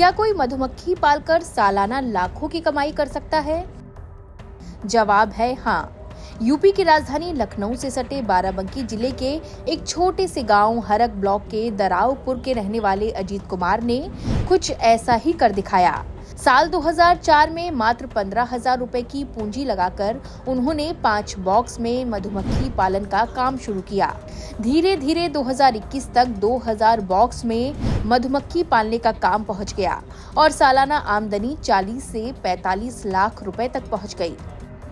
क्या कोई मधुमक्खी पालकर सालाना लाखों की कमाई कर सकता है? जवाब है हाँ। यूपी की राजधानी लखनऊ से सटे बाराबंकी जिले के एक छोटे से गांव हरक ब्लॉक के दरावपुर के रहने वाले अजीत कुमार ने कुछ ऐसा ही कर दिखाया। साल 2004 में मात्र 15,000 रुपए की पूंजी लगाकर उन्होंने 5 बॉक्स में मधुमक्खी पालन का काम शुरू किया। धीरे धीरे 2021 तक 2000 बॉक्स में मधुमक्खी पालने का काम पहुंच गया और सालाना आमदनी 40 से 45 लाख रुपए तक पहुंच गई।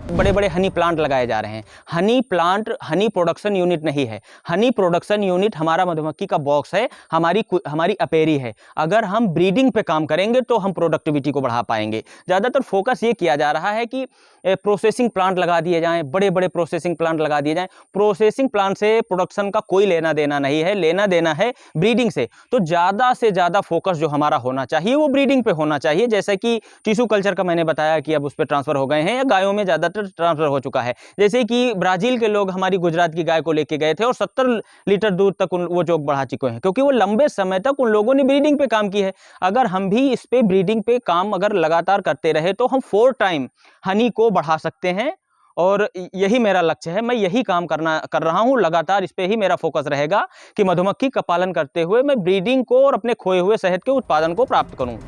बड़े बड़े हनी प्लांट लगाए जा रहे हैं। Honey plant honey production unit नहीं है। हनी प्रोडक्शन यूनिट हमारा मधुमक्खी का बॉक्स है, हमारी अपेरी है। अगर हम ब्रीडिंग पे काम करेंगे तो हम प्रोडक्टिविटी को बढ़ा पाएंगे। ज़्यादातर फोकस ये किया जा रहा है कि प्रोसेसिंग प्लांट लगा दिए जाएं, बड़े बड़े प्रोसेसिंग प्लांट लगा दिए जाएं। प्रोसेसिंग प्लांट से प्रोडक्शन का कोई लेना देना नहीं है, लेना देना है ब्रीडिंग से। तो ज़्यादा से ज़्यादा फोकस जो हमारा होना चाहिए वो ब्रीडिंग पे होना चाहिए। जैसे कि टिश्यू कल्चर का मैंने बताया कि अब उस पर ट्रांसफर हो गए हैं या गायों में ज़्यादा ट्रांसफर हो चुका है। जैसे कि ब्राजील के लोग हमारी गुजरात की गाय को लेके गए थे और 70 लीटर दूध तक वो चोक बढ़ा चुके हैं, क्योंकि वो लंबे समय तक उन लोगों ने ब्रीडिंग पे काम की है। अगर हम भी इस पे ब्रीडिंग पे काम अगर लगातार करते रहे तो हम 4 टाइम हनी को बढ़ा सकते हैं। और यही मेरा लक्ष्य है। मैं यही काम कर रहा हूँ। लगातार इस पे ही मेरा फोकस रहेगा कि मधुमक्खी का पालन करते हुए मैं ब्रीडिंग को और अपने खोए हुए शहद के उत्पादन को प्राप्त करूँ।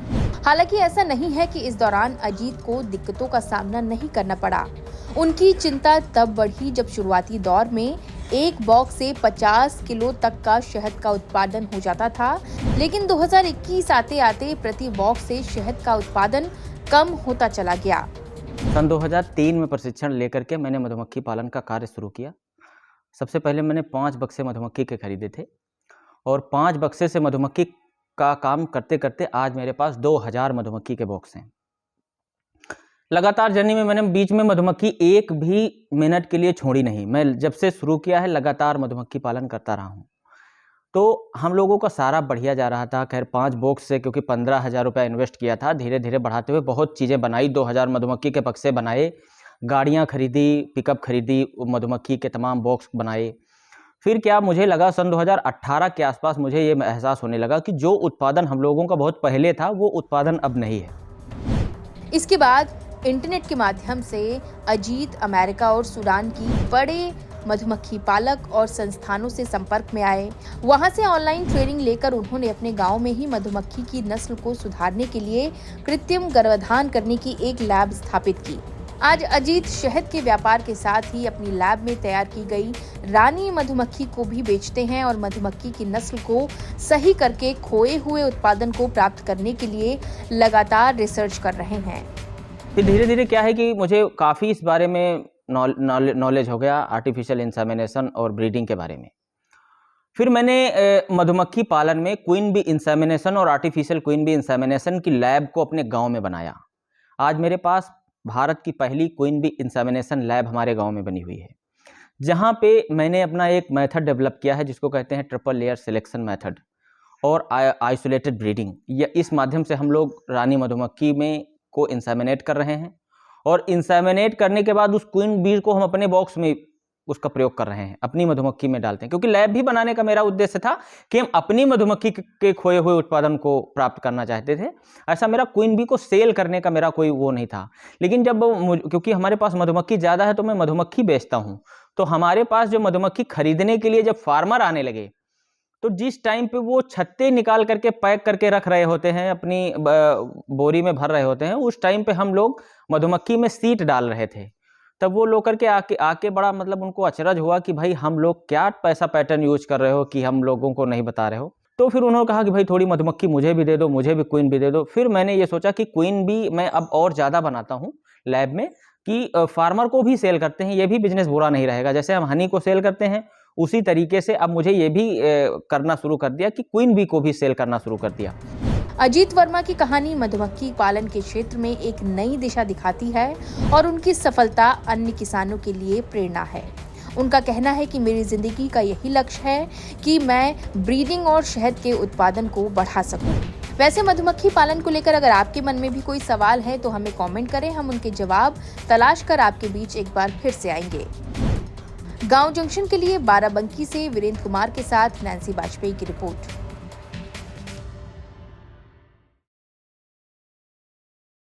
हालांकि ऐसा नहीं है कि इस दौरान अजीत को दिक्कतों का सामना नहीं करना पड़ा। उनकी चिंता तब बढ़ी जब शुरुआती दौर में एक बॉक्स से 50 किलो तक का शहद का उत्पादन हो जाता था, लेकिन 2021 आते आते प्रति बॉक्स से शहद का उत्पादन कम होता चला गया। सन 2003 में प्रशिक्षण लेकर के मैंने मधुमक्खी पालन का कार्य शुरू किया। सबसे पहले मैंने 5 बक्से मधुमक्खी के खरीदे थे और 5 बक्से से मधुमक्खी का काम करते करते आज मेरे पास 2000 मधुमक्खी के बॉक्स हैं। लगातार जर्नी में मैंने बीच में मधुमक्खी एक भी मिनट के लिए छोड़ी नहीं। मैं जब से शुरू किया है लगातार मधुमक्खी पालन करता रहा हूँ। तो हम लोगों का सारा बढ़िया जा रहा था। खैर 5 बॉक्स से क्योंकि 15,000 रुपये इन्वेस्ट किया था, धीरे धीरे बढ़ाते हुए बहुत चीज़ें बनाई। 2000 मधुमक्खी के बक्से बनाए, गाड़ियाँ खरीदी, पिकअप खरीदी, मधुमक्खी के तमाम बॉक्स बनाए। फिर क्या मुझे लगा सन 2018 के आसपास मुझे ये एहसास होने लगा कि जो उत्पादन हम लोगों का बहुत पहले था वो उत्पादन अब नहीं है। इसके बाद इंटरनेट के माध्यम से अजीत अमेरिका और सूडान की बड़े मधुमक्खी पालक और संस्थानों से संपर्क में आए। वहां से ऑनलाइन ट्रेनिंग लेकर उन्होंने अपने गांव में ही मधुमक्खी की नस्ल को सुधारने के लिए कृत्रिम गर्भाधान करने की एक लैब स्थापित की। आज अजीत शहद के व्यापार के साथ ही अपनी लैब में तैयार की गई रानी मधुमक्खी को भी बेचते हैं और मधुमक्खी की नस्ल को सही करके खोए हुए उत्पादन को प्राप्त करने के लिए लगातार रिसर्च कर रहे हैं। फिर धीरे धीरे क्या है कि मुझे काफ़ी इस बारे में नॉलेज हो गया, आर्टिफिशियल इंसेमिनेशन और ब्रीडिंग के बारे में। फिर मैंने मधुमक्खी पालन में क्वीन बी इंसेमिनेशन और आर्टिफिशियल क्वीन बी इंसेमिनेशन की लैब को अपने गांव में बनाया। आज मेरे पास भारत की पहली क्वीन बी इंसेमिनेशन लैब हमारे गांव में बनी हुई है, जहां पे मैंने अपना एक मेथड डेवलप किया है जिसको कहते हैं ट्रिपल लेयर सिलेक्शन मेथड और आइसोलेटेड ब्रीडिंग। इस माध्यम से हम लोग रानी मधुमक्खी में को इंसेमिनेट कर रहे हैं और इंसेमिनेट करने के बाद उस क्वीन बी को हम अपने बॉक्स में उसका प्रयोग कर रहे हैं, अपनी मधुमक्खी में डालते हैं। क्योंकि लैब भी बनाने का मेरा उद्देश्य था कि हम अपनी मधुमक्खी के खोए हुए उत्पादन को प्राप्त करना चाहते थे। ऐसा मेरा क्वीन बी को सेल करने का मेरा कोई वो नहीं था। लेकिन जब क्योंकि हमारे पास मधुमक्खी ज़्यादा है तो मैं मधुमक्खी बेचता हूँ, तो हमारे पास जो मधुमक्खी खरीदने के लिए जब फार्मर आने लगे तो जिस टाइम पे वो छत्ते निकाल करके पैक करके रख रहे होते हैं, अपनी बोरी में भर रहे होते हैं, उस टाइम पे हम लोग मधुमक्खी में सीट डाल रहे थे। तब वो लोग करके आके बड़ा मतलब उनको अचरज हुआ कि भाई हम लोग क्या पैसा पैटर्न यूज कर रहे हो कि हम लोगों को नहीं बता रहे हो। तो फिर उन्होंने कहा कि भाई थोड़ी मधुमक्खी मुझे भी दे दो, मुझे भी क्वीन बी दे दो। फिर मैंने ये सोचा कि क्वीन बी मैं अब और ज़्यादा बनाता हूँ लैब में कि फार्मर को भी सेल करते हैं, ये भी बिजनेस बुरा नहीं रहेगा। जैसे हम हनी को सेल करते हैं उसी तरीके से अब मुझे ये भी करना शुरू कर दिया कि क्वीन बी को भी सेल करना शुरू कर दिया। अजीत वर्मा की कहानी मधुमक्खी पालन के क्षेत्र में एक नई दिशा दिखाती है और उनकी सफलता अन्य किसानों के लिए प्रेरणा है। उनका कहना है कि मेरी जिंदगी का यही लक्ष्य है कि मैं ब्रीडिंग और शहद के उत्पादन को बढ़ा सकूं। वैसे मधुमक्खी पालन को लेकर अगर आपके मन में भी कोई सवाल है तो हमें कमेंट करें, हम उनके जवाब तलाश कर आपके बीच एक बार फिर से आएंगे। गांव जंक्शन के लिए बाराबंकी से वीरेंद्र कुमार के साथ नैन्सी वाजपेयी की रिपोर्ट।